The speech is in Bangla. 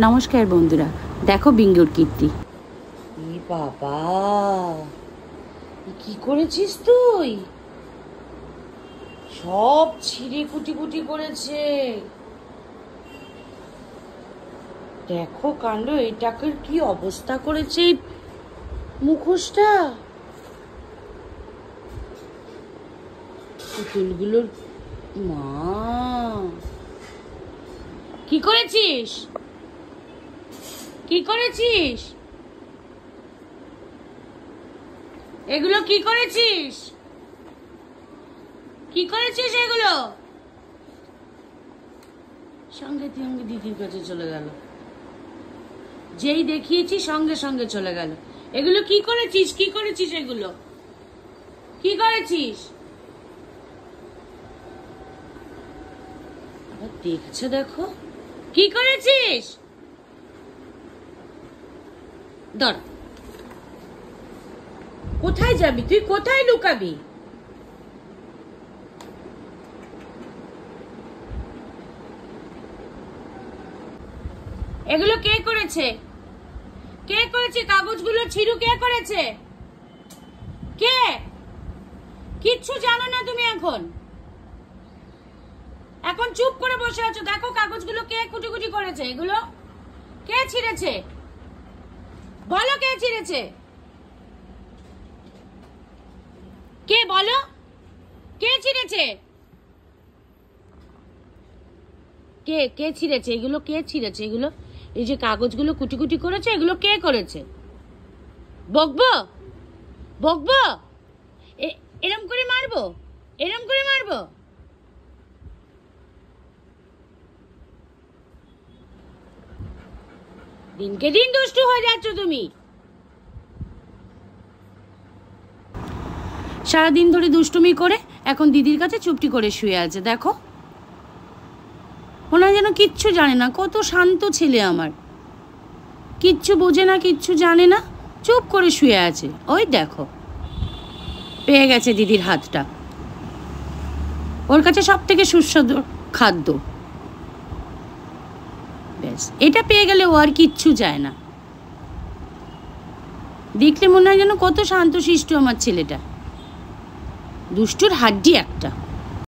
নমস্কার বন্ধুরা, দেখো বিঙ্গুর কীর্তি। বাবা, কি করেছিস তুই? সব ছিঁড়ে কুটি কুটি করেছে। দেখো কাণ্ড, এটাকে কি অবস্থা করেছে এই মুখোশটা। পুতুলগুলোর মা, কি করেছিস? কি করেছিস? এগুলো কি করেছিস? কি করেছিস এগুলো? সঙ্গে সঙ্গে দিদির কাছে চলে গেল। যেই দেখিয়েছি সঙ্গে সঙ্গে চলে গেল। এগুলো কি করেছিস? কি করেছিস এগুলো? কি করেছিস? আবার দেখছে, দেখো কি করেছিস। দাঁড়া, কোথায় যাবি তুই? কোথায় লুকাবি? এগুলো কে করেছে? কে করেছে? কাগজগুলো ছিঁড়ু কে করেছে? কে? কিচ্ছু জানো না তুমি এখন। এখন চুপ করে বসে আছো। দেখো কাগজগুলো কে কুটি করেছে। এগুলো কে ছিঁড়েছে? বলো কে ছিঁড়েছে? কে বলো? কে ছিঁড়েছে? কে কে ছিঁড়েছে এগুলো? কে ছিঁড়েছে এগুলো? এই যে কাগজগুলো কুটি কুটি করেছে, এগুলো কে করেছে? বকবো? বকবো? এরম করে মারবো? এরম করে মারবো? দিনকে দিন দুষ্টু হয়ে যাচ্ছ তুমি। সারাদিন ধরে দুষ্টুমি করে এখন দিদির কাছে চুপটি করে শুয়ে আছে। দেখো, মনে হয় যেন কিচ্ছু জানে না। কত শান্ত ছেলে আমার, কিচ্ছু বোঝে না, কিচ্ছু জানে না, চুপ করে শুয়ে আছে। ওই দেখো, পেয়ে গেছে দিদির হাতটা। ওর কাছে সব থেকে সুস্বাদু খাদ্য। ব্যাস, এটা পেয়ে গেলে ও আর কিচ্ছু চায় না। দেখলে মনে হয় যেন কত শান্তশিষ্ট আমার ছেলেটা। দুষ্টুর হাড্ডি একটা।